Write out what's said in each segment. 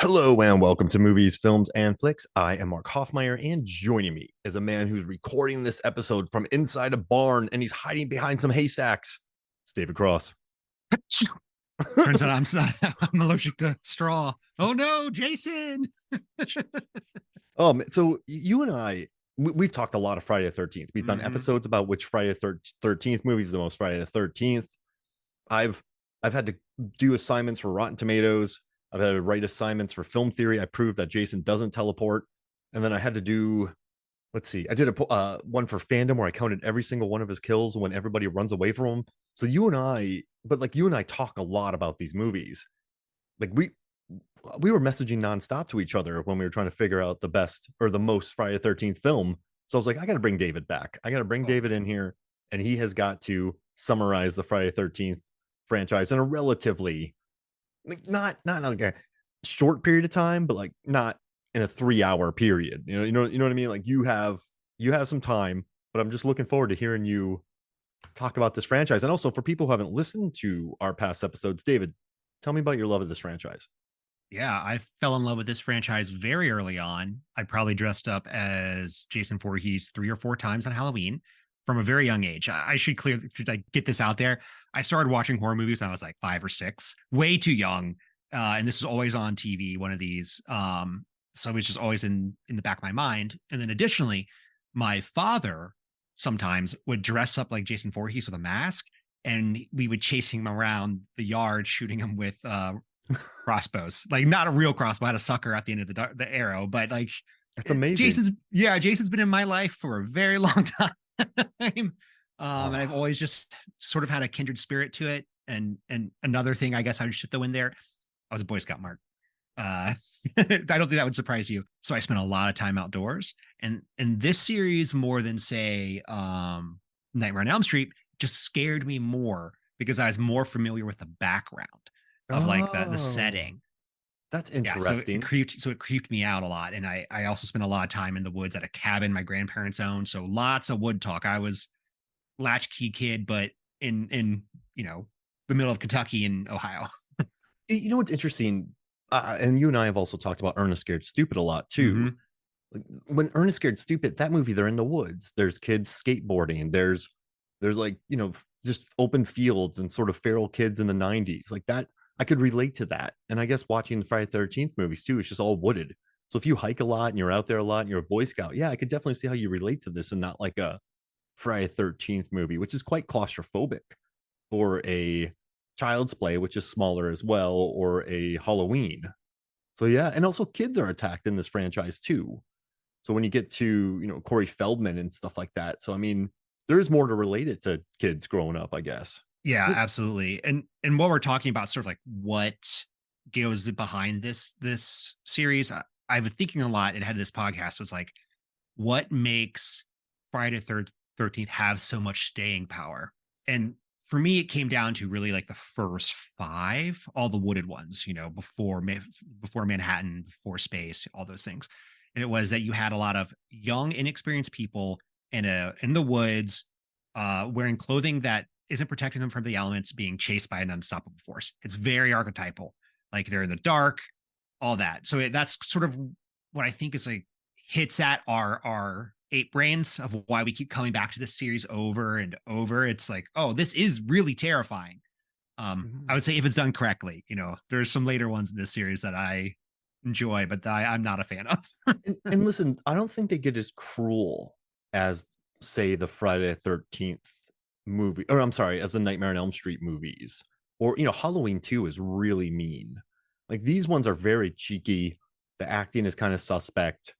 Hello and welcome to Movies, Films, and Flicks. I am Mark Hoffmeyer, and joining me is a man who's recording this episode from inside a barn and he's hiding behind some haystacks. It's David Cross. Turns out I'm allergic to straw. Oh no, Jason. So you and we've talked a lot of Friday the 13th. We've done Mm-hmm. episodes about which Friday the 13th movie is the most Friday the 13th. I've I've had to do assignments for Rotten Tomatoes. I've had to write assignments for film theory. I proved that Jason doesn't teleport. And then I had to do, let's see, I did a one for fandom where I counted every single one of his kills when everybody runs away from him. So you and I talk a lot about these movies. Like we were messaging nonstop to each other when we were trying to figure out the best or the most Friday the 13th film. So I was like, I got to bring David back. I got to bring Oh, David in here, and he has got to summarize the Friday the 13th franchise in a relatively like not like a short period of time, but like not in a 3 hour period. You know what I mean? Like you have some time, but I'm just looking forward to hearing you talk about this franchise. And also for people who haven't listened to our past episodes, David, tell me about your love of this franchise. yeah, I fell in love with this franchise very early on. I probably dressed up as Jason Voorhees 3 or 4 times on Halloween from a very young age. I should I get this out there? I started watching horror movies when I was like 5 or 6, way too young. And this was always on TV, one of these. So it was just always in the back of my mind. And then additionally, my father sometimes would dress up like Jason Voorhees with a mask, and we would chase him around the yard, shooting him with crossbows. Like not a real crossbow, I had a sucker at the end of the arrow, but like That's amazing. Jason's been in my life for a very long time. And I've Oh, always just sort of had a kindred spirit to it. And another thing I guess I should throw in there, I was a Boy Scout, Mark. I don't think that would surprise you. So I spent a lot of time outdoors. And this series, more than say Nightmare on Elm Street, just scared me more because I was more familiar with the background of like the oh, setting. that's Yeah, interesting. so it creeped me out a lot. And I also spent a lot of time in the woods at a cabin my grandparents owned. So lots of wood talk. I was latchkey kid, but in the middle of Kentucky and Ohio. You know what's interesting? And you and I have also talked about Ernest Scared Stupid a lot too. Mm-hmm. Like, when Ernest Scared Stupid, that movie, they're in the woods. There's kids skateboarding. There's like just open fields and sort of feral kids in the '90s like that. I could relate to that. And I guess watching the Friday the 13th movies too, it's just all wooded. So if you hike a lot and you're out there a lot and you're a Boy Scout, yeah, I could definitely see how you relate to this and not like a Friday the 13th movie, which is quite claustrophobic, or a Child's Play, which is smaller as well, or a Halloween. So yeah, and also kids are attacked in this franchise too. So when you get to Corey Feldman and stuff like that, so I mean, there is more to relate it to kids growing up, I guess. Yeah, But absolutely. And what we're talking about, sort of like what goes behind this series, I've been thinking a lot and had this podcast was like, what makes Friday the 13th have so much staying power? And for me, it came down to really like the first five, all the wooded ones, before Manhattan, before space, all those things. And it was that you had a lot of young, inexperienced people in the woods, wearing clothing that isn't protecting them from the elements, being chased by an unstoppable force. It's very archetypal. Like they're in the dark, all that. So that's sort of what I think is like hits at our ape brains of why we keep coming back to this series over and over. It's like, oh, this is really terrifying. I would say if it's done correctly. There's some later ones in this series that I enjoy, but I'm not a fan of. and listen, I don't think they get as cruel as say the Friday the 13th movie, or I'm sorry, as the Nightmare on Elm Street movies, or Halloween 2 is really mean. Like these ones are very cheeky. The acting is kind of suspect.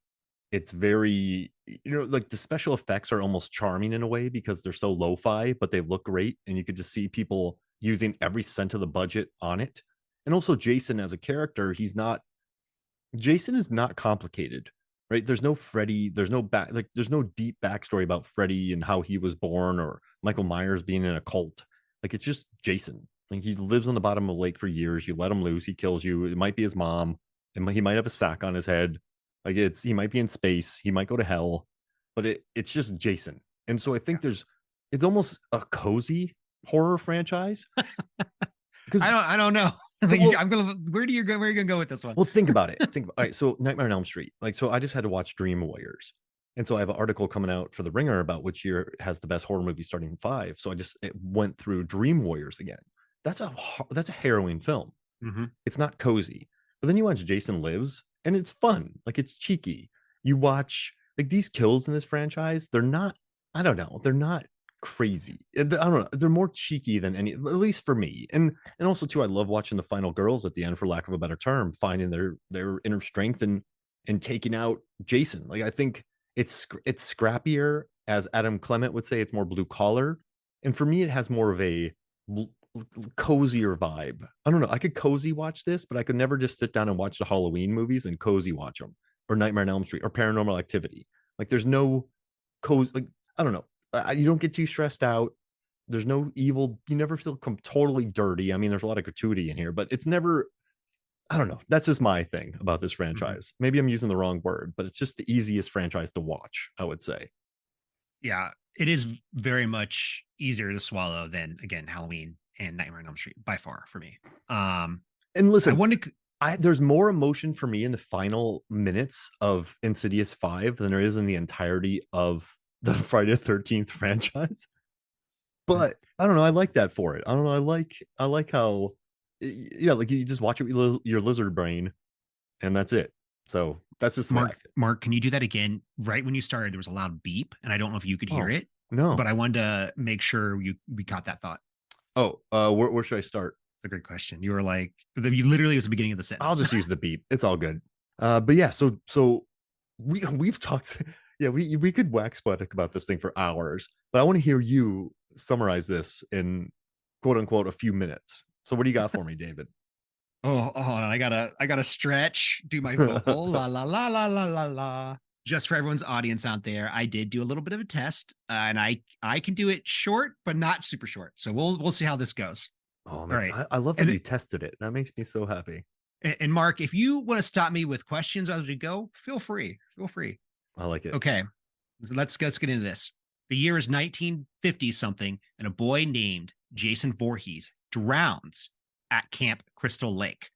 It's very, like the special effects are almost charming in a way because they're so lo-fi, but they look great, and you could just see people using every cent of the budget on it. And also Jason as a character, Jason is not complicated, right? There's no Freddy, there's no deep backstory about Freddy and how he was born, or Michael Myers being in a cult. Like it's just Jason. Like he lives on the bottom of a lake for years. You let him loose, he kills you. It might be his mom, and he might have a sack on his head. Like he might be in space, he might go to hell, but it's just Jason. And so I think it's almost a cozy horror franchise because I don't know. Well, I'm gonna. Where do you go? Where are you gonna go with this one? well, think about it. Think about, all right. So Nightmare on Elm Street. Like, so I just had to watch Dream Warriors. And so I have an article coming out for the Ringer about which year has the best horror movie starting in five. So it went through Dream Warriors again. That's a harrowing film. Mm-hmm. It's not cozy. But then you watch Jason Lives and it's fun. Like it's cheeky. You watch like these kills in this franchise, they're not, I don't know, they're not crazy. I don't know. They're more cheeky than any, at least for me. And also too, I love watching the final girls at the end, for lack of a better term, finding their inner strength and taking out Jason. Like I think it's scrappier, as Adam Clement would say, it's more blue collar. And for me, it has more of a cozier vibe. I don't know. I could cozy watch this, but I could never just sit down and watch the Halloween movies and cozy watch them, or Nightmare on Elm Street or Paranormal Activity. Like there's no cozy. Like I don't know. You don't get too stressed out. There's no evil. You never feel totally dirty. I mean, there's a lot of gratuity in here, but it's never. I don't know. That's just my thing about this Mm-hmm. franchise. Maybe I'm using the wrong word, but it's just the easiest franchise to watch, I would say. Yeah, it is very much easier to swallow than again Halloween and Nightmare on Elm Street by far for me. Um, And I listen, wanted. there's more emotion for me in the final minutes of Insidious 5 than there is in the entirety of the Friday the 13th franchise. But I don't know, I like that for it. I don't know, I like how yeah, like you just watch it with your lizard brain and that's it. So that's just the way I feel. Mark, can you do that again? Right when you started, there was a loud beep, and I don't know if you could hear Oh, it, but no. I wanted to make sure we caught that thought. Oh, where should I start? It's a great question. You were like, you literally was the beginning of the I'll sentence. just use the beep. It's all good. But yeah, so we've talked. Yeah, we could wax poetic about this thing for hours, but I want to hear you summarize this in quote unquote a few minutes. So what do you got for me, David? Oh, hold on. I gotta stretch, do my vocal. La la la la la la la. Just for everyone's audience out there, I did do a little bit of a test, and I can do it short, but not super short. So we'll see how this goes. Oh All man, right. I love that And you tested it. That makes me so happy. and Mark, if you want to stop me with questions as we go, feel free. Feel free. I like it. Okay. So let's get into this. The year is 1950 something, and a boy named Jason Voorhees drowns at Camp Crystal Lake.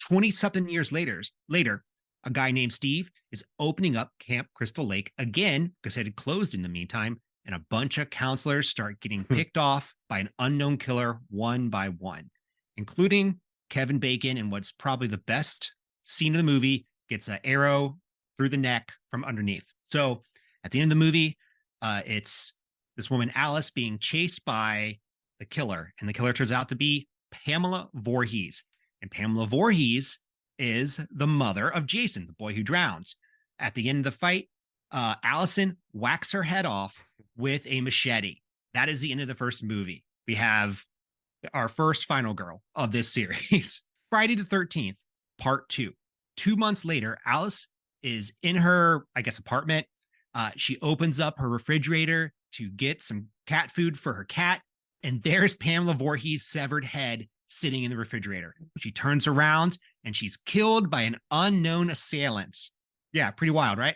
20 something years later, a guy named Steve is opening up Camp Crystal Lake again because it had closed in the meantime, and a bunch of counselors start getting picked off by an unknown killer one by one, including Kevin Bacon. And what's probably the best scene of the movie, gets an arrow through the neck from underneath. So at the end of the movie, it's this woman, Alice, being chased by the killer, and the killer turns out to be Pamela Voorhees. And Pamela Voorhees is the mother of Jason, the boy who drowns. At the end of the fight, Allison whacks her head off with a machete. That is the end of the first movie. We have our first final girl of this series. Friday the 13th, part two. 2 months later, Alice is in her, I guess, apartment. She opens up her refrigerator to get some cat food for her cat. And there's Pamela Voorhees' severed head sitting in the refrigerator. She turns around and she's killed by an unknown assailant. Yeah, pretty wild, right?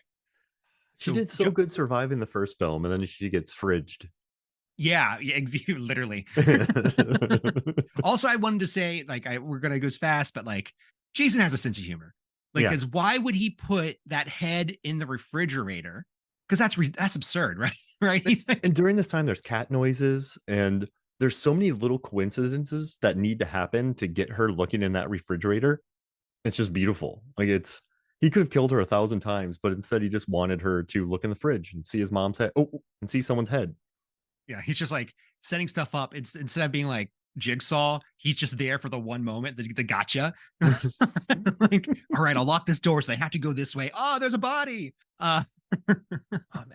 She So, did so good surviving the first film, and then she gets fridged. yeah, literally. Also, I wanted to say, like, we're gonna go as fast, but like, Jason has a sense of humor. Like, Yeah, because why would he put that head in the refrigerator? Because that's absurd, right? Right? He's like, and during this time there's cat noises and there's so many little coincidences that need to happen to get her looking in that refrigerator. It's just beautiful. Like it's he could have killed her 1,000 times, but instead he just wanted her to look in the fridge and see his mom's head. Oh, and see someone's head. yeah, he's just like setting stuff up. It's instead of being like Jigsaw, he's just there for the one moment, the gotcha. Like, all right, I'll lock this door so they have to go this way. Oh, there's a body. Oh,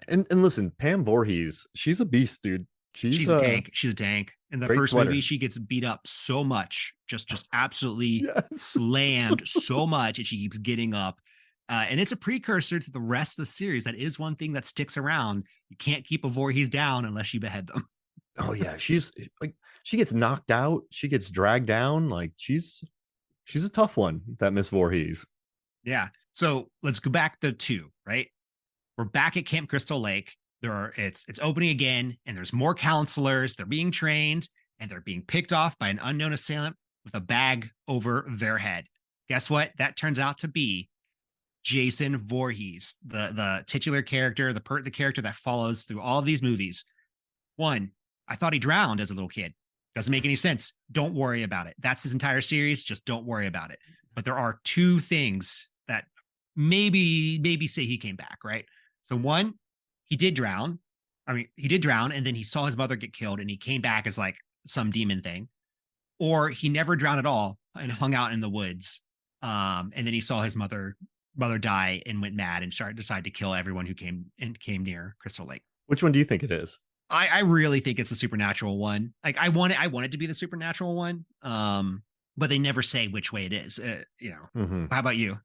and listen, Pam Voorhees, she's a beast, dude. She's She's a a tank. She's a tank. In the great first movie, sweater. she gets beat up so much, just absolutely Yes. slammed so much, and she keeps getting up. And it's a precursor to the rest of the series. That is one thing that sticks around. You can't keep a Voorhees down unless you behead them. Oh yeah, she's like she gets knocked out, she gets dragged down. Like she's a tough one, that Miss Voorhees. Yeah. So let's go back to two, right? We're back at Camp Crystal Lake. It's opening again, and there's more counselors. They're being trained, and they're being picked off by an unknown assailant. with a bag over their head. Guess what? That turns out to be Jason Voorhees, the titular character, the character that follows through all of these movies. One, I thought he drowned as a little kid. Doesn't make any sense. Don't worry about it. That's his entire series. Just don't worry about it. But there are two things that maybe say he came back, right? So one, he did drown. I mean, he did drown, and then he saw his mother get killed, and he came back as like some demon thing. Or he never drowned at all and hung out in the woods. And then he saw his mother die and went mad and decided to kill everyone who came near Crystal Lake. Which one do you think it is? I really think it's the supernatural one. Like I want it to be the supernatural one. But they never say which way it is. Mm-hmm. How about you?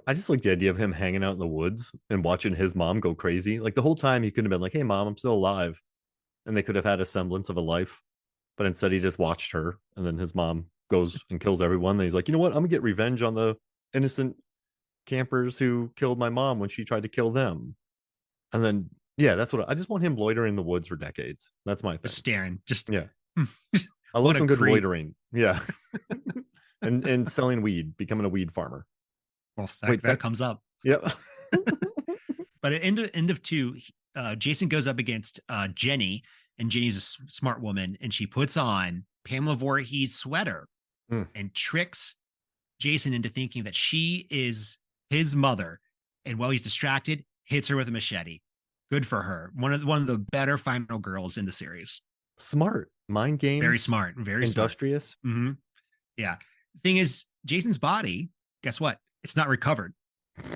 I just like the idea of him hanging out in the woods and watching his mom go crazy. Like the whole time he could have been like, "Hey mom, I'm still alive." And they could have had a semblance of a life. But instead he just watched her, and then his mom goes and kills everyone. And he's like, "You know what? I'm gonna get revenge on the innocent campers who killed my mom when she tried to kill them." And then yeah, that's what I just want him loitering in the woods for decades. That's my Just thing. staring. Just Yeah. I love what a some good creep. loitering. Yeah. and selling weed, becoming a weed farmer. Well, Wait, that that comes up. yep. But at end of two, Jason goes up against Jenny, and Jenny's a smart woman, and she puts on Pamela Voorhees' sweater Mm. and tricks Jason into thinking that she is his mother. And while he's distracted, hits her with a machete. Good for her. One of the better final girls in the series. Smart. Mind Very games. smart. Very Industrious. smart. Mm-hmm. Yeah. The thing is, Jason's body, guess what? It's not recovered.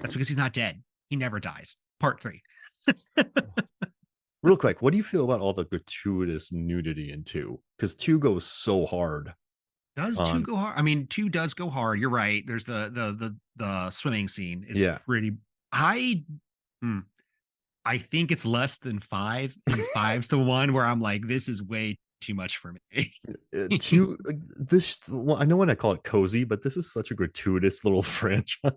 That's because he's not dead. He never dies. Part 3. Real quick, what do you feel about all the gratuitous nudity in 2? Because 2 goes so hard. Does 2 go hard? I mean, 2 does go hard. You're right. There's the swimming scene is pretty. I think it's less than 5, and 5's the one where I'm like, this is way too much for me. 2 this well, I know when I call it cozy, but this is such a gratuitous little franchise.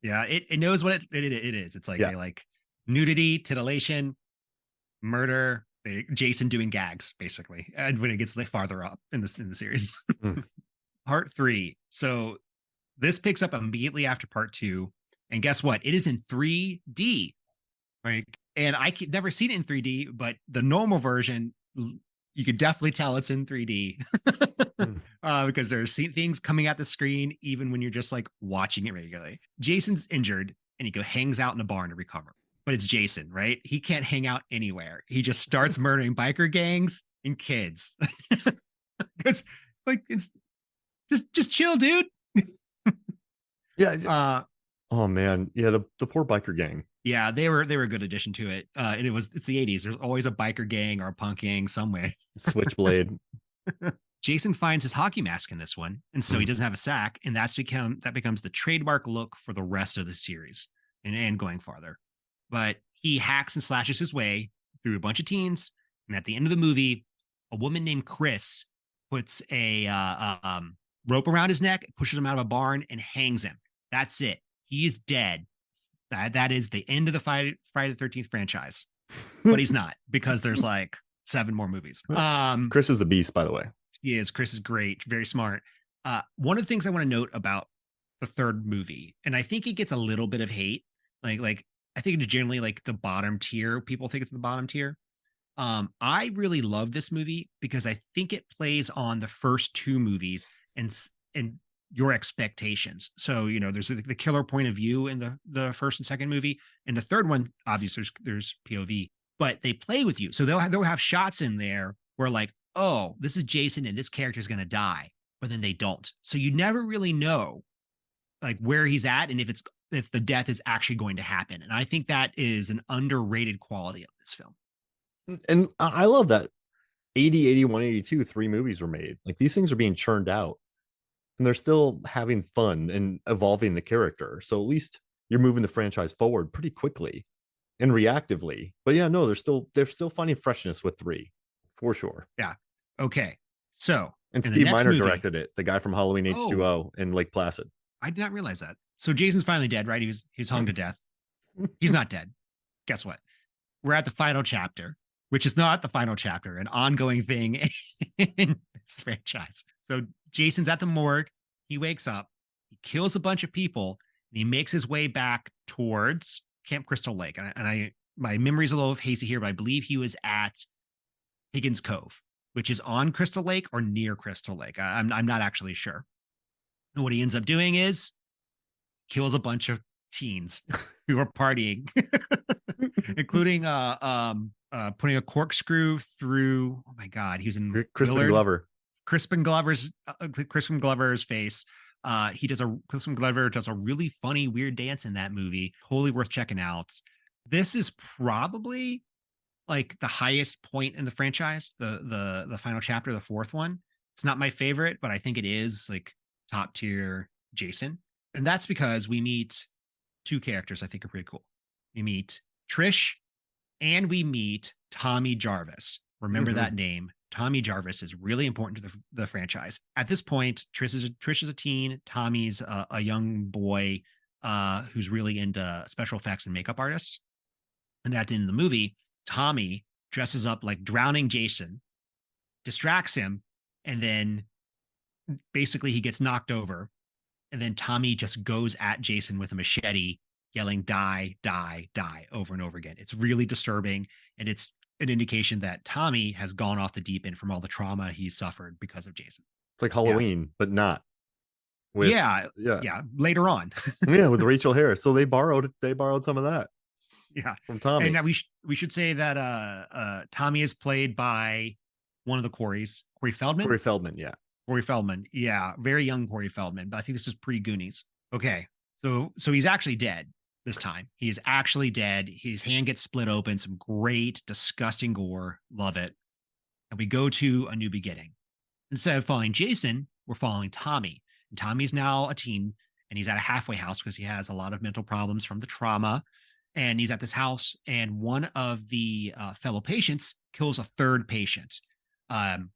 Yeah, it knows what it is. It's like Yeah. they like nudity, titillation, murder, Jason doing gags, basically. And when it gets farther up in the series. Mm. Part 3. So this picks up immediately after part 2. And guess what? It is in 3D. Right. And I never seen it in 3D, but the normal version, you could definitely tell it's in 3D because there's things coming at the screen, even when you're just like watching it regularly. Jason's injured and he hangs out in a barn to recover. But it's Jason, right? He can't hang out anywhere. He just starts murdering biker gangs and kids. Because like it's just chill, dude. Yeah. Oh man. Yeah, the poor biker gang. Yeah, they were a good addition to it. And it's the 80s. There's always a biker gang or a punk gang somewhere. Switchblade. Jason finds his hockey mask in this one, and so he doesn't have a sack, and that becomes the trademark look for the rest of the series and going farther. But he hacks and slashes his way through a bunch of teens, and at the end of the movie, a woman named Chris puts a rope around his neck, pushes him out of a barn, and hangs him. That's it. He is dead. That is the end of the Friday the 13th franchise. But he's not, because there's like 7 more movies. Chris is the beast, by the way. He is. Chris is great, very smart. One of the things I want to note about the third movie, and I think it gets a little bit of hate, like I think it's generally like the bottom tier. People think it's the bottom tier. I really love this movie because I think it plays on the first 2 movies and your expectations. So, there's the killer point of view in the first and second movie. And the third one, obviously there's POV, but they play with you. So they'll have shots in there where like, oh, this is Jason and this character is going to die, but then they don't. So you never really know like where he's at and if the death is actually going to happen. And I think that is an underrated quality of this film. And I love that 80, 81, 82, 3 movies were made. Like these things are being churned out. And they're still having fun and evolving the character. So at least you're moving the franchise forward pretty quickly and reactively. But yeah, no, they're still finding freshness with 3, for sure. Yeah. Okay. So and Steve Miner directed it, the guy from Halloween H2O and Lake Placid. I did not realize that. So Jason's finally dead, right? He's hung to death. He's not dead. Guess what? We're at the final chapter, which is not the final chapter, an ongoing thing in this franchise. So Jason's at the morgue. He wakes up. He kills a bunch of people, and he makes his way back towards Camp Crystal Lake. And I my memory's a little hazy here, but I believe he was at Higgins Cove, which is on Crystal Lake or near Crystal Lake. I'm not actually sure. And what he ends up doing is kills a bunch of teens who are partying, including putting a corkscrew through. Oh my god, he was in Crispin Willard. Glover. Crispin Glover's face. Crispin Glover does a really funny, weird dance in that movie. Totally worth checking out. This is probably like the highest point in the franchise, the final chapter, the fourth one. It's not my favorite, but I think it is like top tier Jason. And that's because we meet two characters I think are pretty cool. We meet Trish and we meet Tommy Jarvis. Remember Mm-hmm. that name. Tommy Jarvis is really important to the franchise. At this point, Trish is a teen. Tommy's a young boy who's really into special effects and makeup artists. And at the end of the movie, Tommy dresses up like drowning Jason, distracts him, and then basically he gets knocked over. And then Tommy just goes at Jason with a machete, yelling, die, die, die over and over again. It's really disturbing. And it's an indication that Tommy has gone off the deep end from all the trauma he's suffered because of Jason. It's like Yeah. Halloween, but not with Yeah. yeah. Yeah. Later on. Yeah, with Rachel Harris. So they borrowed some of that Yeah. from And Tommy. now we should say that Tommy is played by one of the Coreys, Corey Feldman. Corey Feldman, yeah. Corey Feldman. Yeah, very young Corey Feldman, but I think this is pre-Goonies. Okay. So he's actually dead this time. He is actually dead. His hand gets split open, some great, disgusting gore. Love it. And we go to a new beginning. Instead of following Jason, we're following Tommy. And Tommy's now a teen and he's at a halfway house because he has a lot of mental problems from the trauma. And he's at this house, and one of the fellow patients kills a third patient. And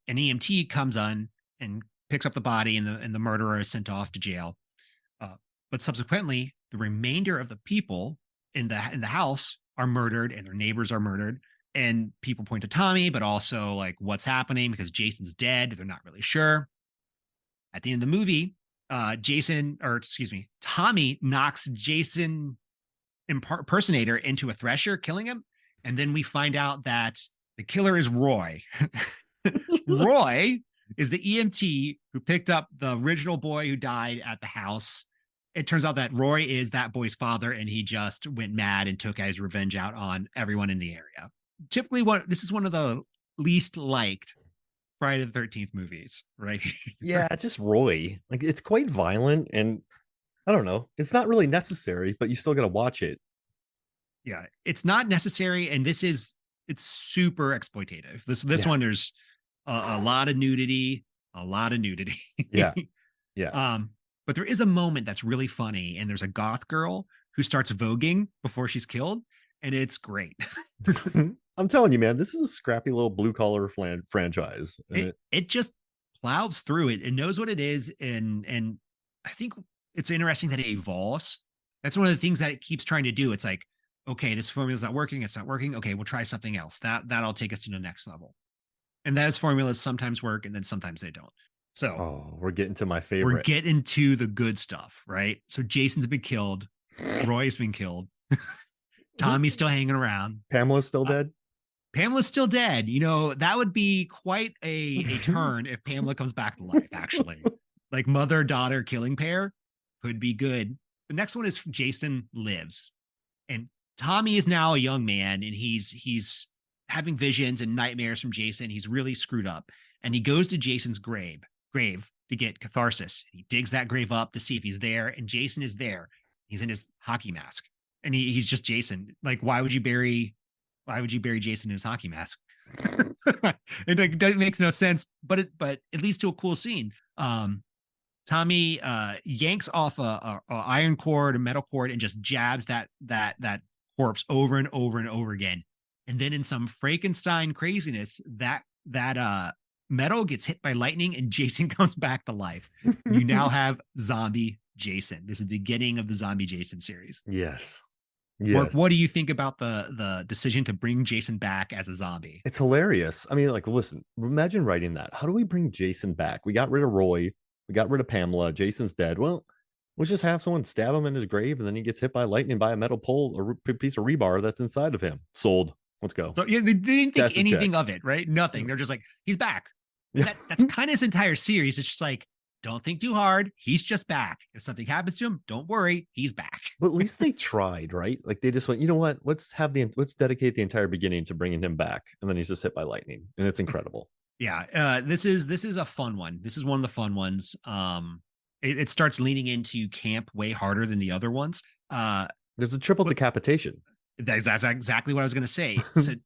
an EMT comes on and picks up the body, and the murderer is sent off to jail. But subsequently, the remainder of the people in the house are murdered, and their neighbors are murdered. And people point to Tommy, but also like what's happening because Jason's dead. They're not really sure. At the end of the movie, Tommy knocks Jason impersonator into a thresher, killing him. And then we find out that the killer is Roy. Roy is the EMT who picked up the original boy who died at the house. It turns out that Roy is that boy's father, and he just went mad and took his revenge out on everyone in the area. Typically, this is one of the least liked Friday the 13th movies, right? Yeah, it's just Roy. Like it's quite violent, and I don't know. It's not really necessary, but you still got to watch it. Yeah, it's not necessary, and it's super exploitative. This one, there's a lot of nudity, Yeah, yeah. But there is a moment that's really funny, and there's a goth girl who starts voguing before she's killed, and it's great. I'm telling you, man, this is a scrappy little blue collar franchise. It just plows through it. It knows what it is, and I think it's interesting that it evolves. That's one of the things that it keeps trying to do. It's like, okay, this formula's not working. It's not working. Okay, we'll try something else. That'll take us to the next level. And those formulas sometimes work, and then sometimes they don't. So, we're getting to my favorite. We're getting to the good stuff, right? So Jason's been killed. Roy's been killed. Tommy's still hanging around. Pamela's still dead. Pamela's still dead. You know, that would be quite a turn if Pamela comes back to life, actually. Like mother-daughter killing pair could be good. The next one is Jason Lives. And Tommy is now a young man, and he's having visions and nightmares from Jason. He's really screwed up. And he goes to Jason's grave to get catharsis. He digs that grave up to see if he's there, and Jason is there. He's in his hockey mask. And he's just Jason. Like, why would you bury Jason in his hockey mask? It makes no sense, but it leads to a cool scene. Tommy yanks off a iron cord, a metal cord, and just jabs that corpse over and over and over again. And then in some Frankenstein craziness, that metal gets hit by lightning, and Jason comes back to life. You now have zombie Jason. This is the beginning of the zombie Jason series. Yes. Mark, what Yes. do you think about the decision to bring Jason back as a zombie? It's hilarious. I mean, like, listen, imagine writing that. How do we bring Jason back? We got rid of Roy. We got rid of Pamela. Jason's dead. Well, let's just have someone stab him in his grave and then he gets hit by lightning by a metal pole or piece of rebar that's inside of him. Sold. Let's go. So yeah, they didn't think Cash a check. anything of it, right? Nothing. They're just like, he's back. And Yeah. that's kind of his entire series. It's just like, don't think too hard. He's just back. If something happens to him, don't worry. He's back. But at least they tried, right? Like they just went, you know what? Let's dedicate the entire beginning to bringing him back, and then he's just hit by lightning, and it's incredible. Yeah, this is a fun one. This is one of the fun ones. It starts leaning into camp way harder than the other ones. There's a triple But decapitation. that's exactly what I was going to say.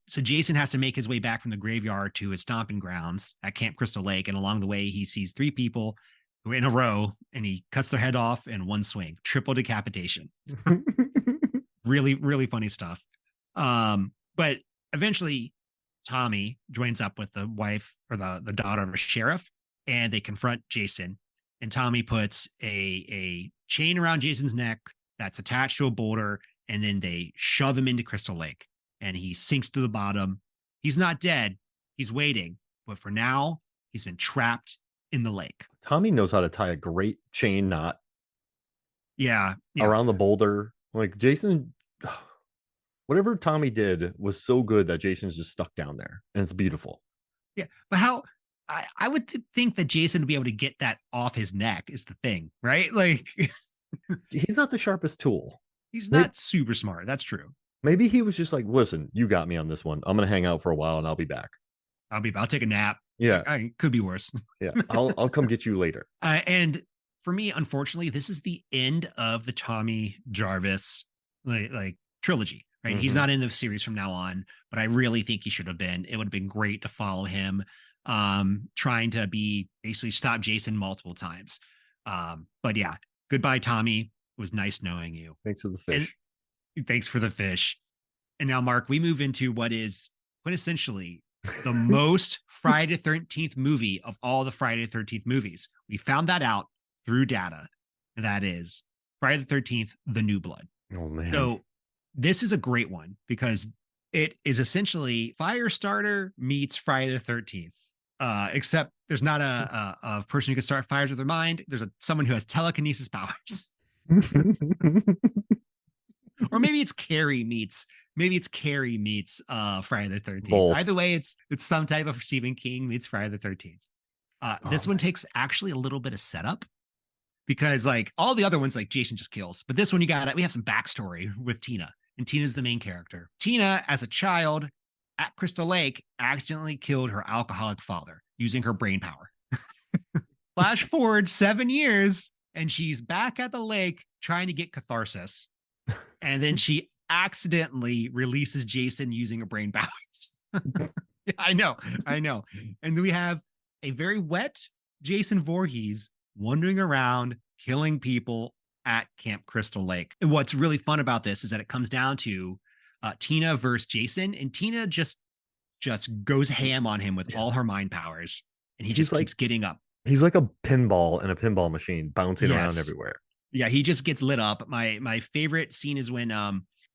So Jason has to make his way back from the graveyard to his stomping grounds at Camp Crystal Lake, and along the way he sees three people who are in a row, and he cuts their head off in one swing. Triple decapitation. Really, really funny stuff. But eventually Tommy joins up with the wife or the daughter of a sheriff, and they confront Jason. And Tommy puts a chain around Jason's neck that's attached to a boulder, and then they shove him into Crystal Lake, and he sinks to the bottom. He's not dead. He's waiting, but for now, he's been trapped in the lake. Tommy knows how to tie a great chain knot Yeah, yeah, around the boulder. Like Jason, whatever Tommy did was so good that Jason's just stuck down there, and it's beautiful. yeah. But how? I would think that Jason would be able to get that off his neck is the thing, right? Like He's not the sharpest tool. he's Maybe, not super smart. That's true. maybe he was just like, listen, you got me on this one. I'm gonna hang out for a while and I'll be back. I'll take a nap. Yeah, Could be worse. yeah. I'll come get you later. And for me, unfortunately, this is the end of the Tommy Jarvis like trilogy. Right, he's Mm-hmm. not in the series from now on, but I really think he should have been. It would have been great to follow him, trying to be basically stop Jason multiple times. But yeah, goodbye, Tommy. It was nice knowing you, Thanks for the and fish. thanks for the fish. And now, Mark, we move into what is quintessentially the most Friday the 13th movie of all the Friday the 13th movies. We found that out through data. And that is Friday the 13th, The New Blood. Oh man. So this is a great one because it is essentially Firestarter meets Friday the 13th. Except there's not a person who can start fires with their mind. There's someone who has telekinesis powers. Or maybe it's Carrie meets Friday the 13th. Both. Either way, it's some type of Stephen King meets Friday the 13th. Oh, This one takes actually a little bit of setup because like all the other ones, like Jason just kills. But this one we have some backstory with Tina, and Tina's the main character. Tina, as a child at Crystal Lake, accidentally killed her alcoholic father using her brain power. Flash forward 7 years, and she's back at the lake trying to get catharsis. And then she accidentally releases Jason using her brain powers. I know. And then we have a very wet Jason Voorhees wandering around, killing people at Camp Crystal Lake. And what's really fun about this is that it comes down to Tina versus Jason, and Tina just goes ham on him with all her mind powers, and he he's just like keeps getting up. he's like a pinball in a pinball machine bouncing around Yes. everywhere. Yeah, he just gets lit up. My favorite scene is when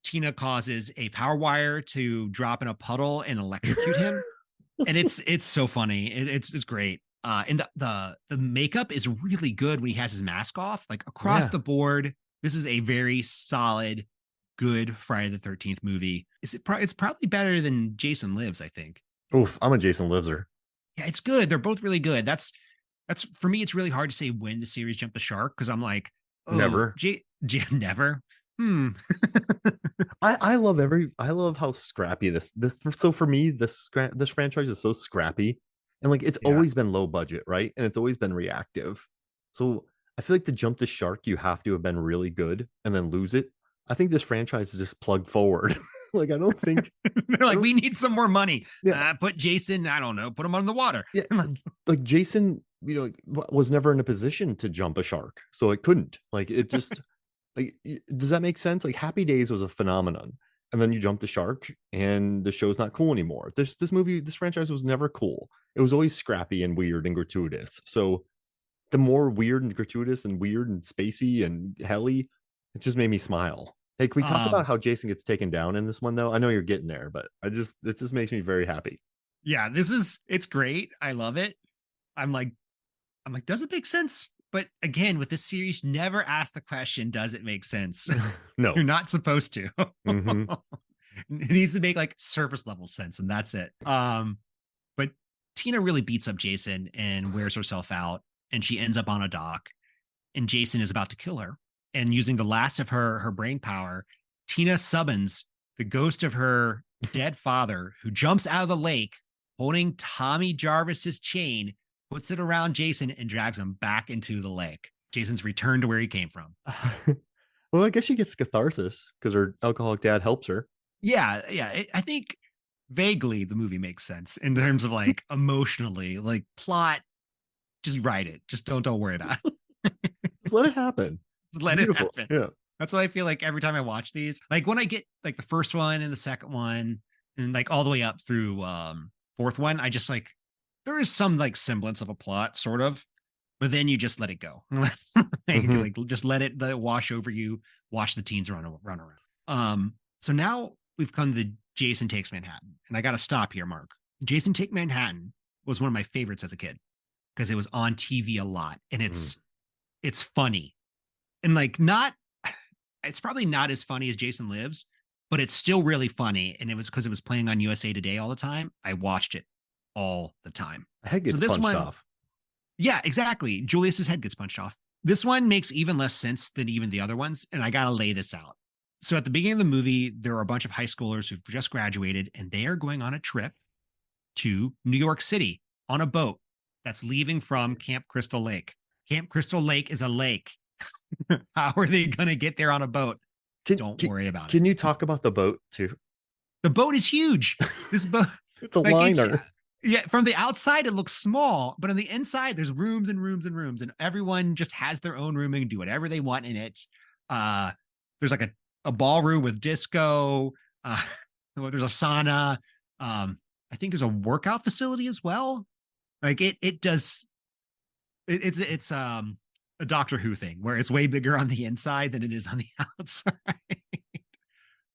Tina causes a power wire to drop in a puddle and electrocute him. And it's so funny. It's great. And the makeup is really good when he has his mask off. Like across Yeah. the board, this is a very solid, good Friday the 13th movie. It's probably better than Jason Lives, I think. Oof, I'm a Jason Liveser. Yeah, it's good. They're both really good. That's for me. It's really hard to say when the series jumped the shark because I'm like, oh, Never. Never. I love how scrappy this so for me this franchise is so scrappy, and like it's Yeah. always been low budget, right? And it's always been reactive. So I feel like to jump the shark, you have to have been really good and then lose it. I think this franchise is just plugged forward. Like I don't think They're like, we need some more money. yeah, Put Jason, I don't know, put him on the water. yeah, like Jason, was never in a position to jump a shark, so it couldn't. Like it just like does that make sense? Like Happy Days was a phenomenon, and then you jump the shark, and the show's not cool anymore. This franchise was never cool. It was always scrappy and weird and gratuitous. So the more weird and gratuitous and weird and spacey and helly, it just made me smile. Hey, can we talk about Um, how Jason gets taken down in this one though? I know you're getting there, but it just makes me very happy. yeah, it's great. I love it. I'm like, does it make sense? But again, with this series, never ask the question, does it make sense? No. You're not supposed to. Hmm. It needs to make like surface level sense, and that's it. But Tina really beats up Jason and wears herself out, and she ends up on a dock, and Jason is about to kill her. And using the last of her brain power, Tina summons the ghost of her dead father, who jumps out of the lake holding Tommy Jarvis's chain, puts it around Jason, and drags him back into the lake. Jason's returned to where he came from. Well, I guess she gets catharsis because her alcoholic dad helps her. Yeah, yeah. I think vaguely the movie makes sense in terms of like emotionally, like plot. Just write it. Just don't worry about it. Just let it happen. Just It's let it beautiful. happen. Yeah. That's what I feel like every time I watch these. Like when I get like the first one and the second one, and like all the way up through fourth one, I just like there is some like semblance of a plot, sort of, but then you just let it go. Hmm. Like just let it wash over you. Watch the teens run around. So now we've come to Jason Takes Manhattan, and I got to stop here, Mark. Jason Take Manhattan was one of my favorites as a kid because it was on TV a lot, and Mm. it's funny and like not. It's probably not as funny as Jason Lives, but it's still really funny. And it was because it was playing on USA Today all the time. I watched it all the time. Head So gets this punched one, off. yeah, exactly. Julius's head gets punched off. This one makes even less sense than even the other ones, and I gotta lay this out. So at the beginning of the movie, there are a bunch of high schoolers who've just graduated, and they are going on a trip to New York City on a boat that's leaving from Camp Crystal Lake. Camp Crystal Lake is a lake. How are they going to get there on a boat? Can, Don't can worry about it. can you talk about the boat too? The boat is huge. This boat, It's a like it, liner. yeah. From the outside, it looks small, but on the inside, there's rooms and rooms and rooms, and everyone just has their own room and can do whatever they want in it. Uh, there's like a ballroom with disco. Uh, there's a sauna. I think there's a workout facility as well. Like it does. It's a Doctor Who thing where it's way bigger on the inside than it is on the outside.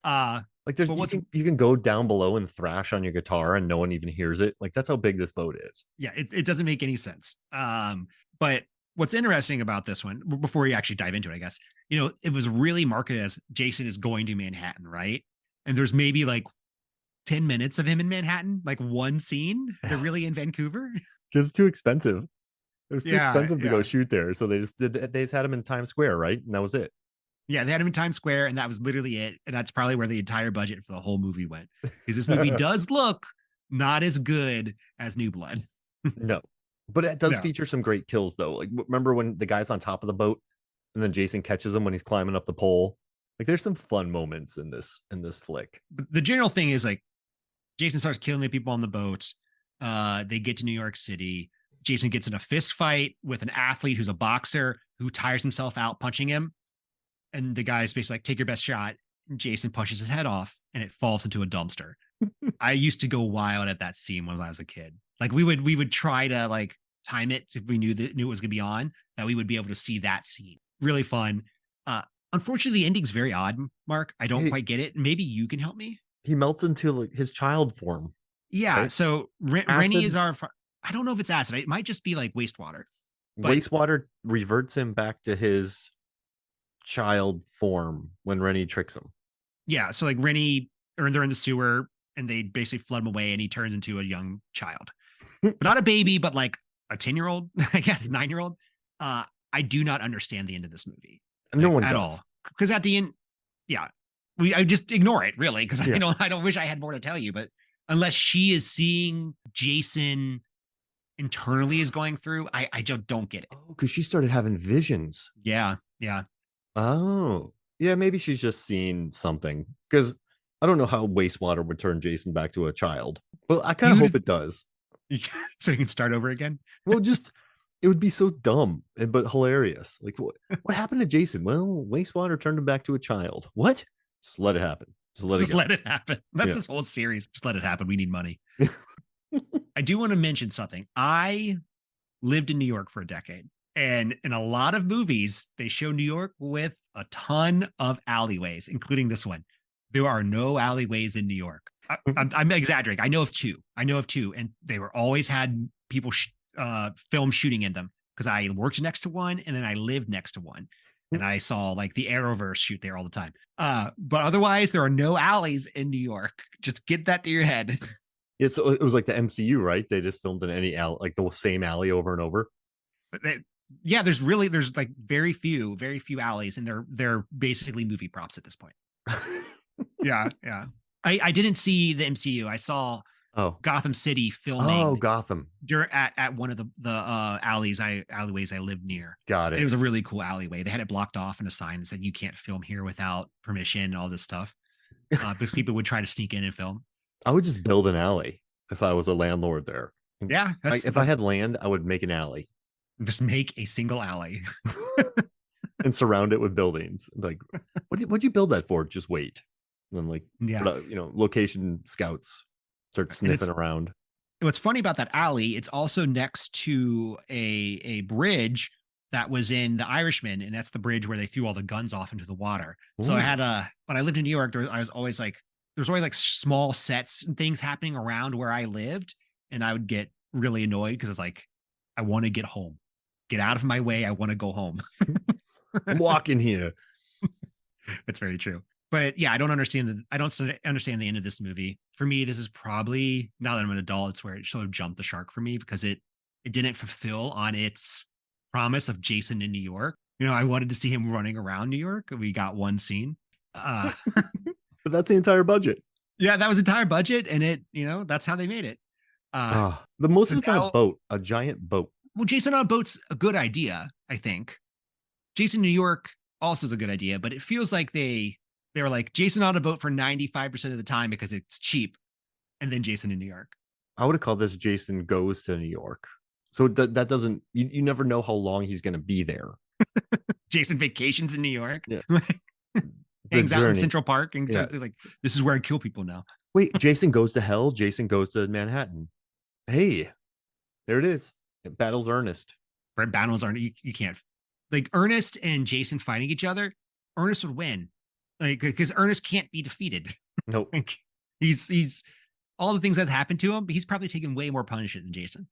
uh, Like there's but what's you can go down below and thrash on your guitar and no one even hears it. Like that's how big this boat is. yeah, it doesn't make any sense. But what's interesting about this one, before we actually dive into it, I guess, it was really marketed as Jason is going to Manhattan, right? And there's maybe like 10 minutes of him in Manhattan, like one scene. They're really in Vancouver. Because it's too expensive. It was too Yeah, expensive to go yeah. shoot there, so they just had him in Times Square, right? And that was it. Yeah, they had him in Times Square, and that was literally it. And that's probably where the entire budget for the whole movie went. Because this movie does look not as good as New Blood. No, but it does No. feature some great kills though. Like remember when the guy's on top of the boat and then Jason catches him when he's climbing up the pole? Like there's some fun moments in this flick. But the general thing is like Jason starts killing the people on the boat. They get to New York City. Jason gets in a fist fight with an athlete who's a boxer who tires himself out punching him. And the guy's basically like, take your best shot. And Jason punches his head off and it falls into a dumpster. I used to go wild at that scene when I was a kid. Like we would try to like time it if we knew it was gonna be on, that we would be able to see that scene. Really fun. Unfortunately, the ending's very odd, Mark. I don't He quite get it. Maybe you can help me. he melts into like his child form, Yeah. right? So Rennie is Acid our. I don't know if it's acid. It might just be like wastewater. But wastewater reverts him back to his child form when Rennie tricks him. yeah, so like Rennie, or they're in the sewer and they basically flood him away, and he turns into a young child, but not a baby, but like a 10-year-old, I guess 9-year-old. I do not understand the end of this movie, No like one at does. all, because at the end, yeah, I just ignore it really because I Yeah. don't I don't wish I had more to tell you, but unless she is seeing Jason internally is going through, I just don't get it. Oh, because she started having visions. Yeah, yeah. Oh, yeah, maybe she's just seen something. Because I don't know how wastewater would turn Jason back to a child. Well, I kind of hope You'd it does. so you can start over again. Well, just it would be so dumb but hilarious. Like what happened to Jason? Well, wastewater turned him back to a child. What? Just let it happen. Just let it Just go. let it happen. That's Yeah. this whole series. Just let it happen. We need money. I do want to mention something. I lived in New York for a decade. And in a lot of movies, they show New York with a ton of alleyways, including this one. There are no alleyways in New York. I'm exaggerating. I know of two. I know of two, and they were always had people film shooting in them because I worked next to one, and then I lived next to one, and I saw like the Arrowverse shoot there all the time. But otherwise, there are no alleys in New York. Just get that to your head. It was like the MCU, right? They just filmed in any alley, like the same alley over and over. Yeah, there's like very few alleys, and they're basically movie props at this point. Yeah, yeah. I didn't see the MCU. I saw Oh, Gotham City oh, filming Gotham. at one of the alleyways I lived near. Got And it it. was a really cool alleyway. They had it blocked off in a sign that said you can't film here without permission and all this stuff. Because people would try to sneak in and film. I would just build an alley if I was a landlord there. Yeah, If I had land, I would make an alley just make a single alley. and surround it with buildings. Like, what'd you build that for? Just wait. And then, like, Yeah. location scouts start And sniffing around. what's funny about that alley, it's also next to a bridge that was in The Irishman, and that's the bridge where they threw all the guns off into the water. So I Ooh. had when I lived in New York, I was always like, there's always like small sets and things happening around where I lived, and I would get really annoyed because it's like, I want to get home, get out of my way. I want to go home. I'm walking here. That's very true. But yeah, I don't understand the end of this movie. For me, this is probably, now that I'm an adult, it's where it sort of jumped the shark for me because it didn't fulfill on its promise of Jason in New York. I wanted to see him running around New York. We got one scene. Uh But that's the entire budget. yeah, that was the entire budget, and that's how they made it. The most So of it's on a now, boat, a giant boat. well, Jason on a boat's a good idea, I think. Jason New York also is a good idea, but it feels like they were like Jason on a boat for 95% of the time because it's cheap, and then Jason in New York. I would have called this Jason Goes to New York. So that doesn't, you never know how long he's going to be there. Jason vacations in New York. Yeah. The Hangs out in journey. Central Park and Yeah. like, this is where I kill people now. Wait, Jason goes to hell. Jason goes to Manhattan. Hey, there it is. It battles Ernest. Brett battles aren't you can't, like, Ernest and Jason fighting each other. Ernest would win, like, because Ernest can't be defeated. Nope. Like, he's all the things that happened to him, but he's probably taken way more punishment than Jason.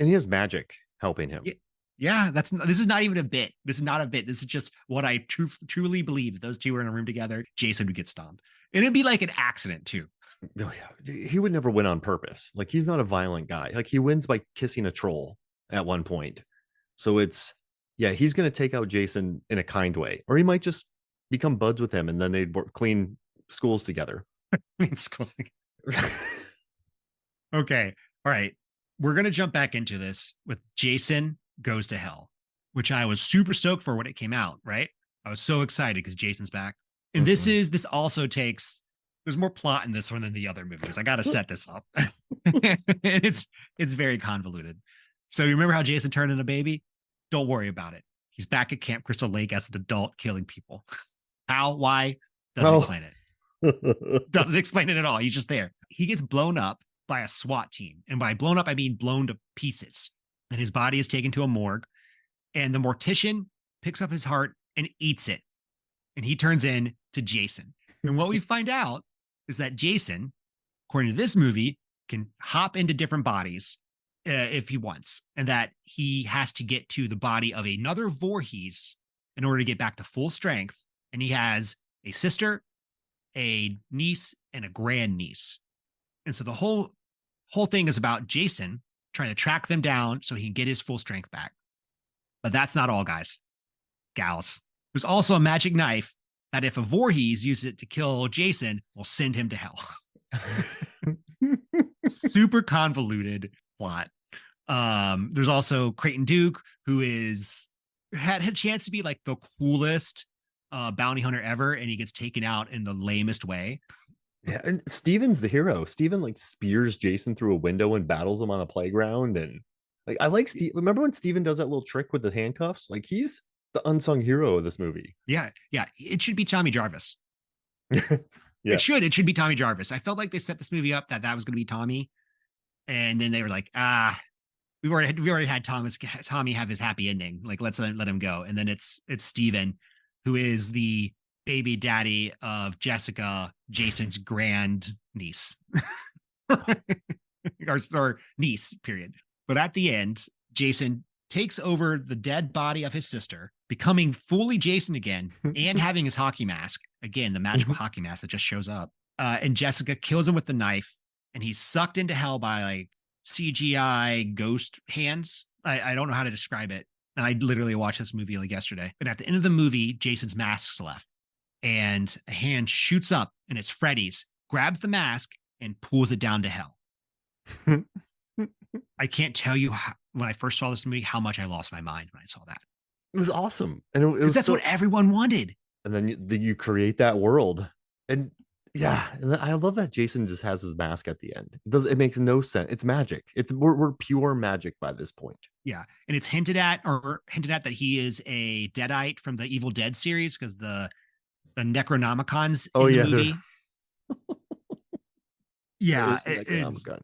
And he has magic helping him. Yeah. Yeah, this is not even a bit. This is not a bit. This is just what I truly believe. If those two were in a room together, Jason would get stomped. And it'd be like an accident too. Oh, yeah. He would never win on purpose. Like, he's not a violent guy. Like, he wins by kissing a troll at one point. So he's going to take out Jason in a kind way, or he might just become buds with him and then they'd clean schools together. Okay. All right. We're going to jump back into this with Jason Goes to Hell, which I was super stoked for when it came out, right? I was so excited because Jason's back. And this also takes, there's more plot in this one than the other movies. I got to set this up. it's very convoluted. So you remember how Jason turned into a baby? Don't worry about it. He's back at Camp Crystal Lake as an adult killing people. How? Why? Doesn't explain it. Doesn't explain it at all. He's just there. He gets blown up by a SWAT team. And by blown up, I mean blown to pieces. And his body is taken to a morgue. And the mortician picks up his heart and eats it. And he turns in to Jason. And what we find out is that Jason, according to this movie, can hop into different bodies if he wants. And that he has to get to the body of another Voorhees in order to get back to full strength. And he has a sister, a niece, and a grandniece. And so the whole thing is about Jason trying to track them down so he can get his full strength back. But that's not all, guys. Gals. There's also a magic knife that if a Voorhees uses it to kill Jason, will send him to hell. Super convoluted plot. There's also Creighton Duke, who had a chance to be like the coolest bounty hunter ever, and he gets taken out in the lamest way. Yeah, and Steven's the hero. Steven like spears Jason through a window and battles him on a playground. And like, I like Steve. Remember when Steven does that little trick with the handcuffs? Like, he's the unsung hero of this movie. Yeah. It should be Tommy Jarvis. Yeah. It should be Tommy Jarvis. I felt like they set this movie up that was going to be Tommy, and then they were like, we already had Tommy have his happy ending. Like let's let him go. And then it's Steven, who is the baby daddy of Jessica, Jason's grand niece. or niece, period. But at the end, Jason takes over the dead body of his sister, becoming fully Jason again, and having his hockey mask. Again, the magical hockey mask that just shows up. And Jessica kills him with the knife, and he's sucked into hell by like CGI ghost hands. I don't know how to describe it. And I literally watched this movie like yesterday. And at the end of the movie, Jason's mask's left, and a hand shoots up, and it's Freddy's, grabs the mask and pulls it down to hell. I can't tell you how, when I first saw this movie how much I lost my mind when I saw that. It was awesome, and it Because was that's so. what everyone wanted. And then you create that world, and yeah, and I love that Jason just has his mask at the end. It makes no sense. It's magic. We're pure magic by this point. Yeah, and it's hinted at that he is a Deadite from the Evil Dead series because the Necronomicons Oh in the yeah, movie. there Yeah, is the Necronomicon.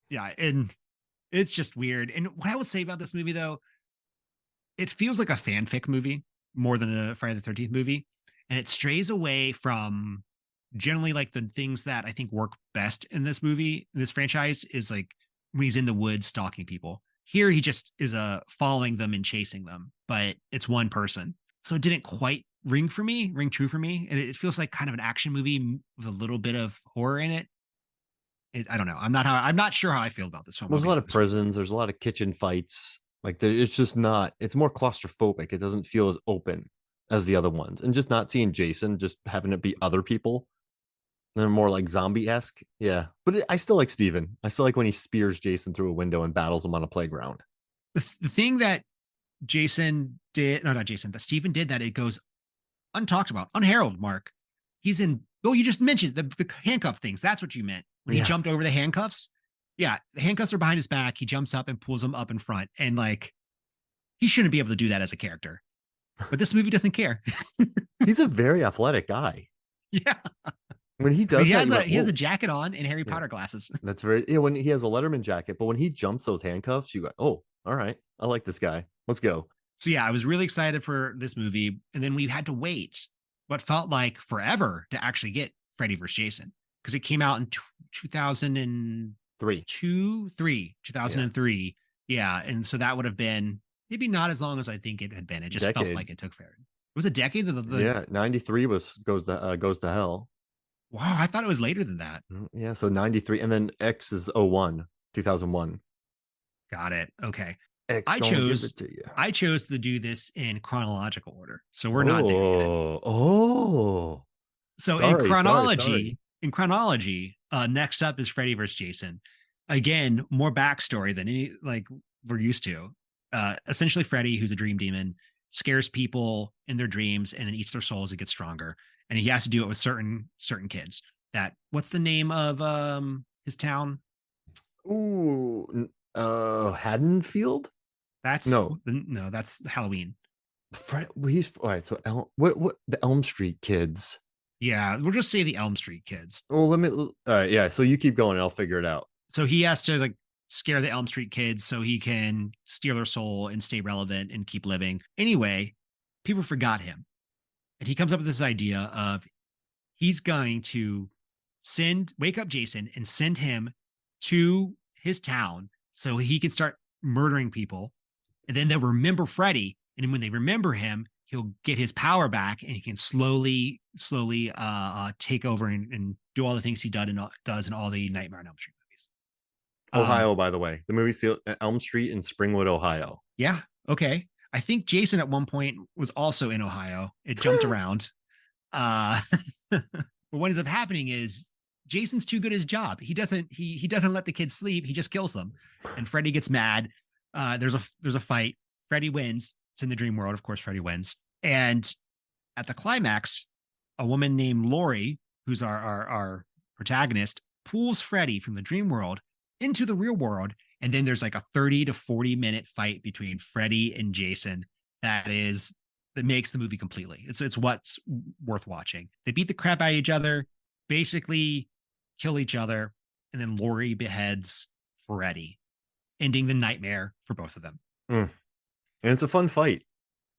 yeah, and it's just weird. And what I will say about this movie though, it feels like a fanfic movie more than a Friday the 13th movie. And it strays away from generally like the things that I think work best in this movie, in this franchise, is like when he's in the woods stalking people. Here he just is following them and chasing them, but it's one person. So it didn't quite ring true for me. And it feels like kind of an action movie with a little bit of horror in it. I don't know. I'm not sure how I feel about this film. I'll There's a be lot of honest with you. prisons. There's a lot of kitchen fights. Like it's just not. It's more claustrophobic. It doesn't feel as open as the other ones. And just not seeing Jason, just having it be other people. They're more like zombie esque. Yeah, but I still like Steven. I still like when he spears Jason through a window and battles him on a playground. The thing that Jason did, no, not Jason, that Steven did that it goes untalked about, unheralded, Mark. He's in, oh, you just mentioned the handcuff things. That's what you meant. When he Yeah, jumped over the handcuffs. Yeah, the handcuffs are behind his back. He jumps up and pulls them up in front. And like, he shouldn't be able to do that as a character. But this movie doesn't care. he's a very athletic guy. Yeah. When he I mean, does that, you're like, he has a whoa. jacket on and Harry Yeah, Potter glasses. that's very. Yeah, when he has a Letterman jacket, but when he jumps those handcuffs, you go, oh, all right, I like this guy. Let's go. So yeah, I was really excited for this movie. And then we had to wait what felt like forever to actually get Freddy vs. Jason because it came out in 2002, 2003. Yeah. And so that would have been maybe not as long as I think it had been. It just felt Decade. like it took forever. It was a decade of Yeah, 93 was goes to hell. wow, I thought it was later than that. Yeah, so 93, and then X is 01, 2001. Got it. Okay. X I gonna give chose it to you. I chose to do this in chronological order. So we're not there yet. Oh. So Sorry. in chronology, next up is Freddy vs. Jason. Again, more backstory than any like we're used to. Essentially, Freddy, who's a dream demon, scares people in their dreams and then eats their souls and gets stronger. And he has to do it with certain kids. That what's the name of his town? Ooh, Haddonfield? That's No. no, that's Halloween. He's all right. So what the Elm Street kids? Yeah, we'll just say the Elm Street kids. Well, all right, yeah. So you keep going, I'll figure it out. So he has to like scare the Elm Street kids so he can steal their soul and stay relevant and keep living. Anyway, people forgot him. And he comes up with this idea of he's going to wake up Jason and send him to his town so he can start murdering people. And then they'll remember Freddy. And when they remember him, he'll get his power back and he can slowly take over and do all the things he does in all the Nightmare on Elm Street movies. Ohio, by the way. The movie's Elm Street in Springwood, Ohio. Yeah. Okay. I think Jason at one point was also in Ohio. It jumped around. But what ends up happening is Jason's too good at his job. He doesn't let the kids sleep. He just kills them. And Freddy gets mad. There's a fight. Freddy wins. It's in the dream world. Of course, Freddy wins. And at the climax, a woman named Lori, who's our protagonist, pulls Freddy from the dream world into the real world. And then there's like a 30 to 40-minute fight between Freddy and Jason that makes the movie completely. It's what's worth watching. They beat the crap out of each other, basically kill each other, and then Lori beheads Freddy. ending the nightmare for both of them. Mm. And it's a fun fight.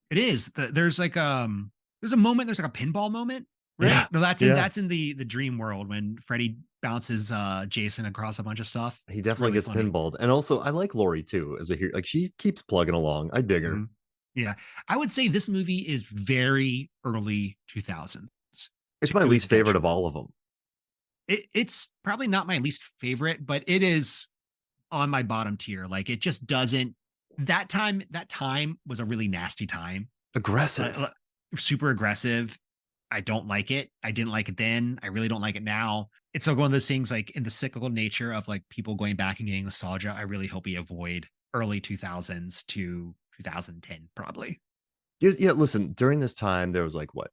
It is. There's like there's a moment, there's like a pinball moment, Yeah. right? No, Yeah. that's in the dream world when Freddy bounces Jason across a bunch of stuff. He It's definitely really gets funny. pinballed. And also I like Lori too as a hero. Like she keeps plugging along. I dig her. Mhm. Yeah. I would say this movie is very early 2000s It's my to its least favorite of detriment. all of them. It's probably not my least favorite, but it is on my bottom tier. Like it just doesn't that time was a really nasty time. Aggressive. Uh, super aggressive. I don't like it. I didn't like it then. I really don't like it now. It's like one of those things like in the cyclical nature of like people going back and getting nostalgia. I really hope we avoid early 2000s to 2010 probably. Yeah, yeah, listen, during this time there was like what?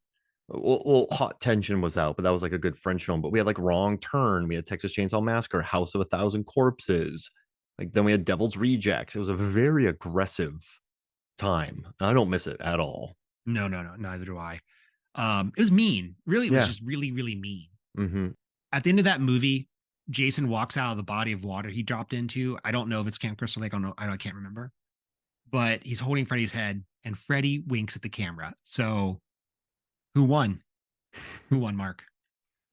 Hot Tension was out, but that was like a good French film. But we had like Wrong Turn, we had Texas Chainsaw Massacre, House of a Thousand Corpses. Like then we had Devil's Rejects. It was a very aggressive time. I don't miss it at all. No, no, no, neither do I. It was mean. Really, it was Yeah. just really, really mean. Mm-hmm. At the end of that movie, Jason walks out of the body of water he dropped into. I don't know if it's Camp Crystal Lake. I can't remember. But he's holding Freddy's head, and Freddy winks at the camera. So who won? Who won, Mark?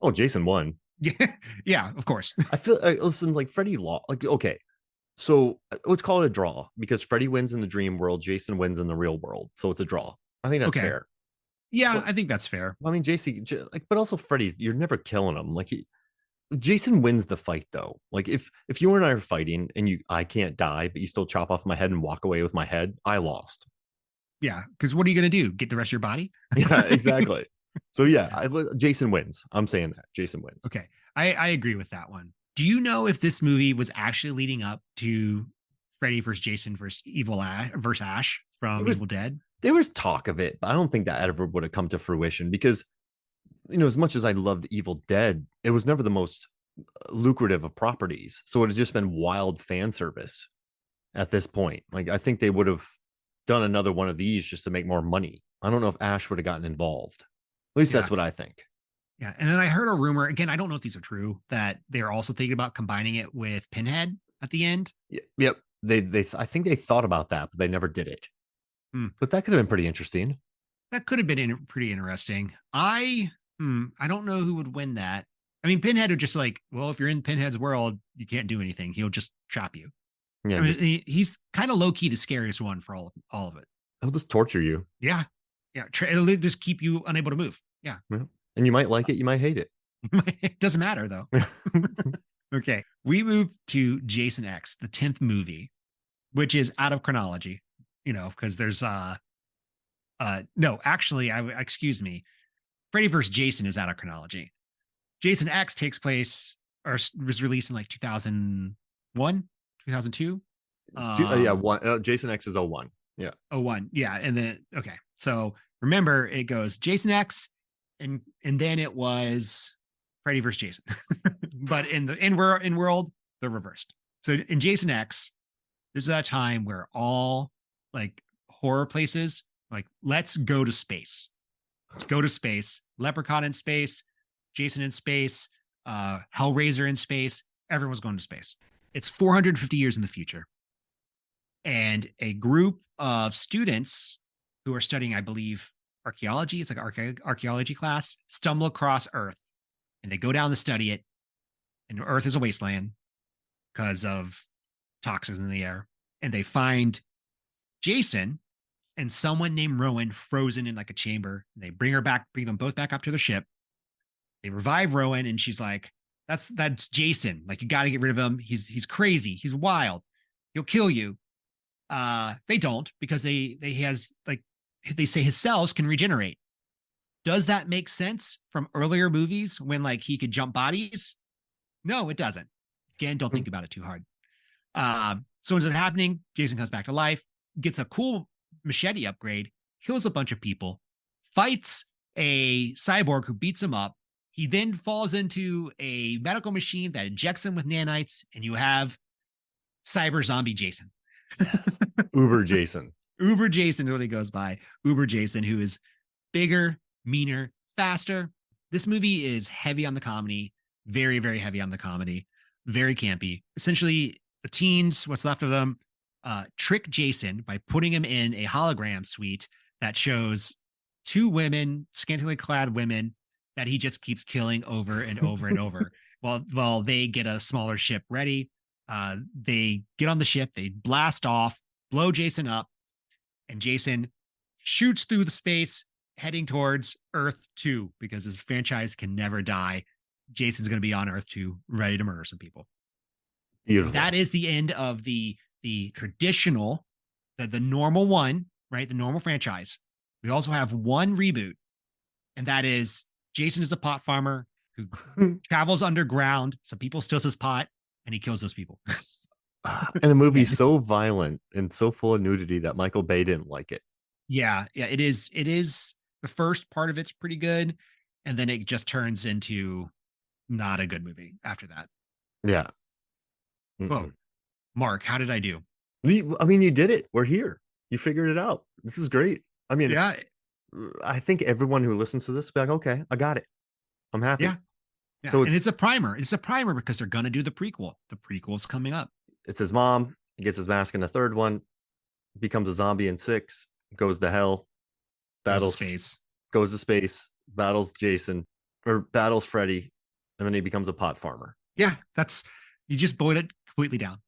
Oh, Jason won. Yeah, yeah, of course. I feel listen, like Freddy lost. Like, okay, so let's call it a draw because Freddy wins in the dream world, Jason wins in the real world. So it's a draw. I think that's Okay. fair. Yeah, But I think that's fair. I mean, like, but also Freddy, you're never killing him. Like Jason wins the fight though. Like if you and I are fighting and I can't die, but you still chop off my head and walk away with my head, I lost. Yeah, because what are you going to do? Get the rest of your body? Yeah, exactly. So yeah, Jason wins. I'm saying that Jason wins. Okay, I agree with that one. Do you know if this movie was actually leading up to Freddy versus Jason versus versus Ash There from was Evil Dead? there was talk of it, but I don't think that ever would have come to fruition because as much as I loved Evil Dead, it was never the most lucrative of properties. So it had just been wild fan service at this point. Like I think they would have done another one of these just to make more money. I don't know if Ash would have gotten involved. At least Yeah, that's what I think. yeah. And then I heard a rumor again. I don't know if these are true that they're also thinking about combining it with Pinhead at the end. Yep. I think they thought about that, but they never did it. Hmm. But that could have been pretty interesting. That could have been pretty interesting. I don't know who would win that. I mean, Pinhead would just like, well, if you're in Pinhead's world, you can't do anything. He'll just trap you. Yeah, I mean, just he's kind of low key the scariest one for all of it. he'll just torture you. Yeah, yeah. It'll just keep you unable to move. Yeah, Yeah. And you might like it, you might hate it. it doesn't matter though. Okay, we move to Jason X, the 10th movie, which is out of chronology. Because there's no, actually, I excuse me. Freddy vs. Jason is out of chronology. Jason X takes place or was released in like 2001, 2002. Yeah, one Jason X is 01. Yeah. Oh, one. Yeah. And then, okay. So remember, it goes Jason X and then it was Freddy versus Jason. But in world, they're reversed. So in Jason X, there's that time where all like horror places, like, let's go to space. Let's go to space. Leprechaun in space, Jason in space, Hellraiser in space. Everyone's going to space. It's 450 years in the future. And a group of students who are studying, I believe, archaeology, it's like archaeology class, stumble across Earth and they go down to study it. And Earth is a wasteland because of toxins in the air. And they find Jason and someone named Rowan frozen in like a chamber. They bring them both back up to the ship. They revive Rowan, and she's like, "That's Jason. Like you got to get rid of him. He's crazy. He's wild. He'll kill you." They don't because they say his cells can regenerate. Does that make sense from earlier movies when like he could jump bodies? No, it doesn't. Again, don't think about it too hard. So ends up happening. Jason comes back to life, gets a cool machete upgrade, kills a bunch of people, fights a cyborg who beats him up. He then falls into a medical machine that injects him with nanites, and you have cyber zombie Jason. Yes. Uber Jason. Uber Jason really goes by. Uber Jason, who is bigger, meaner, faster. This movie is heavy on the comedy, very, very heavy on the comedy, very campy. Essentially, the teens, what's left of them, trick Jason by putting him in a hologram suite that shows two women, scantily clad women, that he just keeps killing over and over and over. While they get a smaller ship ready, they get on the ship, they blast off, blow Jason up, and Jason shoots through the space heading towards Earth 2 because his franchise can never die. Jason's going to be on Earth 2 ready to murder some people. That Beautiful. is the end of the traditional, the normal one, right? The normal franchise. We also have one reboot, and that is Jason is a pot farmer who And travels underground. Some people steals his pot, and he kills those people. a movie And so violent and so full of nudity that Michael Bay didn't like it. yeah, it is. It is the first part of it's pretty good, and then it just turns into not a good movie after that. Yeah. Whoa, Mm-mm. Mark, how did I do? I mean, you did it. We're here. You figured it out. This is great. I mean, Yeah, I think everyone who listens to this will be like, okay, I got it. I'm yeah, happy. yeah. So And it's a primer. It's a primer because they're gonna do the prequel. The prequel is coming up. it's his mom. He gets his mask in the third one, becomes a zombie in six, goes to hell, Goes to battles, space. goes to space, battles Jason or battles Freddy, and then he becomes a pot farmer. Yeah, that's you just boiled it completely down.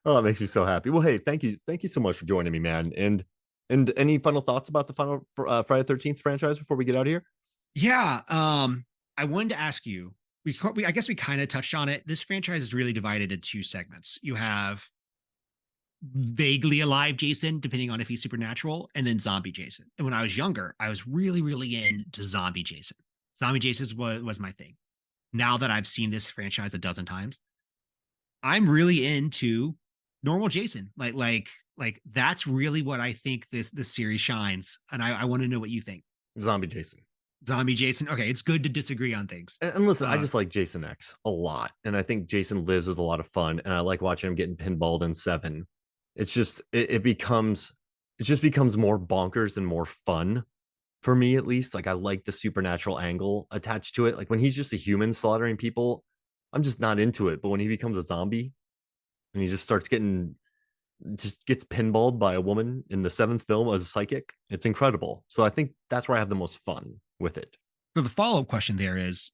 Oh, it makes me so happy. Well, hey, thank you so much for joining me, man. And any final thoughts about the final Friday 13th franchise before we get out of here? Yeah, I wanted to ask you. We I guess we kind of touched on it. This franchise is really divided into two segments. You have vaguely alive Jason, depending on if he's supernatural, and then zombie Jason. And when I was younger, I was really into zombie Jason. Zombie Jason was my thing. Now that I've seen this franchise a dozen times, I'm really into normal Jason. Like that's really what I think this series shines. And I want to know what you think. Zombie Jason. Zombie Jason. Okay, it's good to disagree on things. And listen, I Uh, just like Jason X a lot. And I think Jason Lives is a lot of fun. And I like watching him getting pinballed in seven. It's just, it just becomes more bonkers and more fun for me, at least. Like, I like the supernatural angle attached to it. Like, when he's just a human slaughtering people, I'm just not into it. But when he becomes a zombie and he just starts getting, just gets pinballed by a woman in the seventh film as a psychic, it's incredible. So I think that's where I have the most fun with it. so the follow up question there is,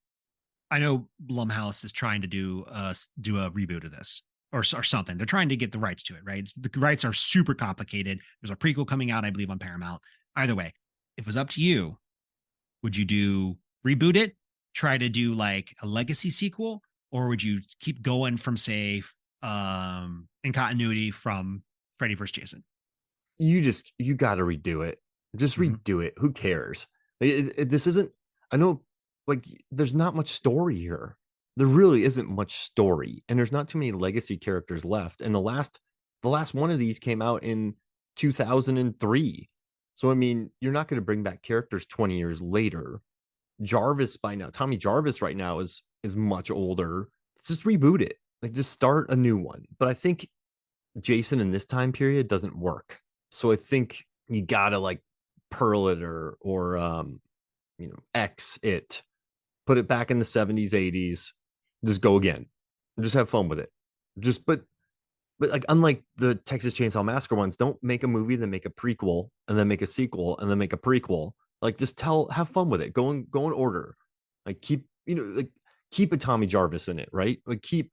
I know Blumhouse is trying to do a reboot of this or something. They're trying to get the rights to it, right? The rights are super complicated. There's a prequel coming out, I believe, on Paramount. Either way, if it was up to you, would you do reboot it, try to do like a legacy sequel, or would you keep going from say in continuity from Freddy vs. Jason? You got to redo it. Just Mhm. redo it. Who cares? This isn't. I know, like, there's not much story here. There really isn't much story, and there's not too many legacy characters left. And the last one of these came out in 2003. So I mean, you're not going to bring back characters 20 years later. Jarvis by now, Tommy Jarvis right now is much older. Let's just reboot it. Like, just start a new one. But I think Jason in this time period doesn't work. So I think you gotta like pearl it or X it, put it back in the 70s, 80s, just go again. Just have fun with it. Just but like, unlike the Texas Chainsaw Massacre ones, don't make a movie, then make a prequel, and then make a sequel, and then make a prequel. Like, just have fun with it. Go in order. Like, like keep a Tommy Jarvis in it, right? Like, keep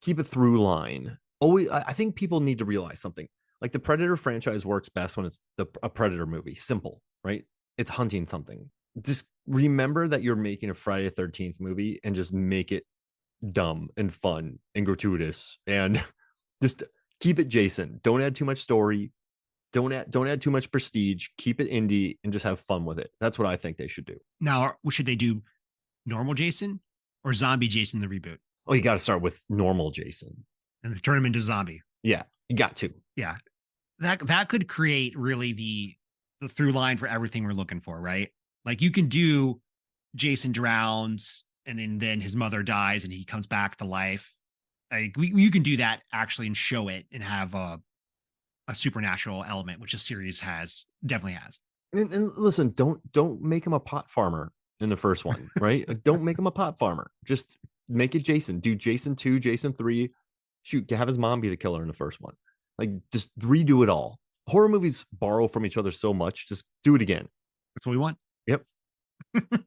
a through line. Always, I think people need to realize something. Like, the Predator franchise works best when it's a Predator movie. Simple, right? It's hunting something. Just remember that you're making a Friday the 13th movie and just make it dumb and fun and gratuitous and just keep it Jason. Don't add too much story. Don't add too much prestige. Keep it indie and just have fun with it. That's what I think they should do. Now, should they do normal Jason or zombie Jason the reboot Oh, you got to start with normal Jason. and turn him into zombie? Yeah, you got to. Yeah, that could create really the through line for everything we're looking for, right? Like you can do Jason drowns and then his mother dies and he comes back to life. Like you can do that actually and show it and have a supernatural element, which a series has definitely has. And listen, don't make him a pot farmer in the first one, right? Like, don't make him a pot farmer. Just make it Jason. Do Jason 2, Jason 3. Shoot, have his mom be the killer in the first one. Like, just redo it all. Horror movies borrow from each other so much. Just do it again. That's what we want. Yep,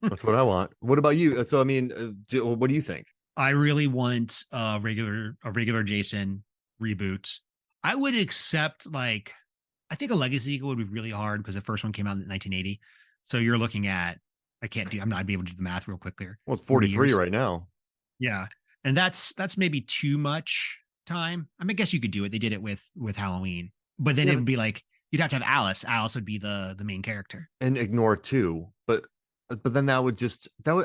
that's what I want. What about you? So, I mean, what do you think? I really want a regular Jason reboot. I would accept like I think a legacy sequel would be really hard because the first one came out in 1980. So you're looking at I'm not be able to do the math real quick there. Well, it's 40 43 years. right now. Yeah. And that's maybe too much time. I mean, I guess you could do it. They did it with Halloween. But then Yeah, it would be like you'd have to have Alice. Alice would be the main character. and ignore 2. But then that would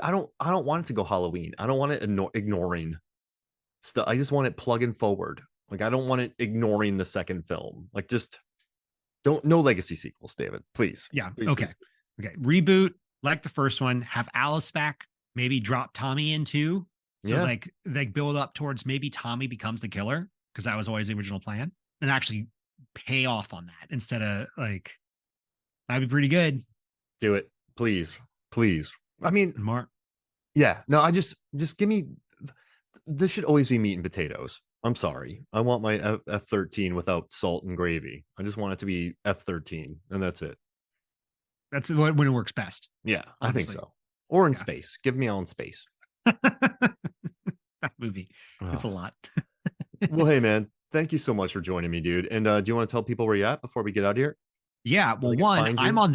I don't want it to go Halloween. I don't want it ignoring stuff. I just want it plugging forward. Like, I don't want it ignoring the second film. Like, just don't, no legacy sequels, David. Please. Yeah. Please, Okay. please. Okay. Reboot like the first one, have Alice back, maybe drop Tommy in too. So Yeah. like build up towards maybe Tommy becomes the killer, because that was always the original plan, and actually pay off on that instead of like that'd be pretty good. Do it. Please. Please. I mean, Mark. yeah. No, just give me, this should always be meat and potatoes. I'm sorry. I want my F-13 without salt and gravy. I just want it to be F-13, and that's it. That's when it works best. Yeah, I think Honestly. so. Or in Yeah. space. Give me all in space. That movie. It's a Oh. lot. Well, hey, man. Thank you so much for joining me, dude. And do you want to tell people where you're at before we get out of here? Yeah. Where Well, they can one, find I'm you? on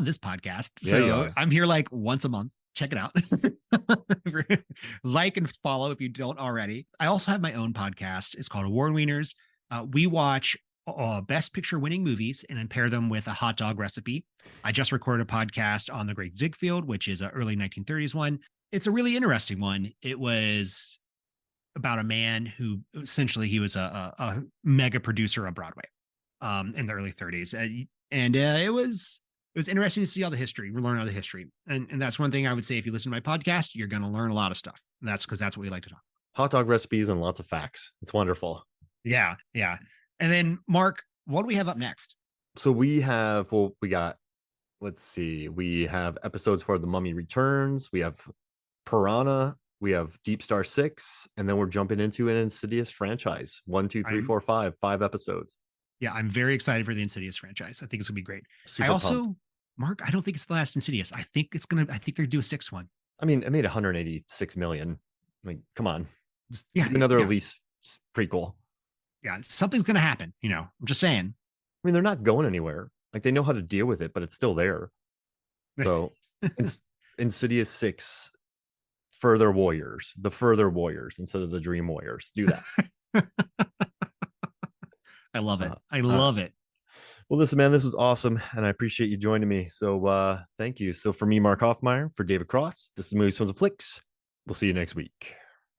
this podcast. Yeah, you So are. I'm here like once a month. Check it out. Like and follow if you don't already. I also have my own podcast. It's called Award Wieners. We watch best picture winning movies and then pair them with a hot dog recipe. I just recorded a podcast on the Great Ziegfeld, which is an early 1930s one. It's a really interesting one. It was about a man who essentially he was a mega producer on Broadway in the early 30s. And it was interesting to see all the history, learn all the history. And that's one thing I would say, if you listen to my podcast, you're going to learn a lot of stuff. And that's because that's what we like to talk. Hot dog recipes and lots of facts. It's wonderful. Yeah. Yeah. And then Mark, what do we have up next? So we have, well, we got, let's see, we have episodes for The Mummy Returns. We have Piranha. We have Deep Star 6. And then we're jumping into an Insidious franchise. 1, 2, 3, I'm 4, 5 episodes. Yeah, I'm very excited for the Insidious franchise. I think it's gonna be great. I Super also, pumped. Mark, I don't think it's the last Insidious. I think they're gonna do a sixth one. I mean, it made 186 million. Like, come on. Just Yeah, give me another yeah, Elise prequel. yeah. Something's gonna happen. I'm just saying. I mean, they're not going anywhere. Like, they know how to deal with it, but it's still there. So, it's Insidious 6, the further warriors instead of the dream warriors. Do that. I love it. I all right. love it. Well, listen, man, this was awesome, and I appreciate you joining me. So, thank you. So, for me, Mark Hoffmeyer, for David Cross, this is Movies, Films, and Flicks. We'll see you next week.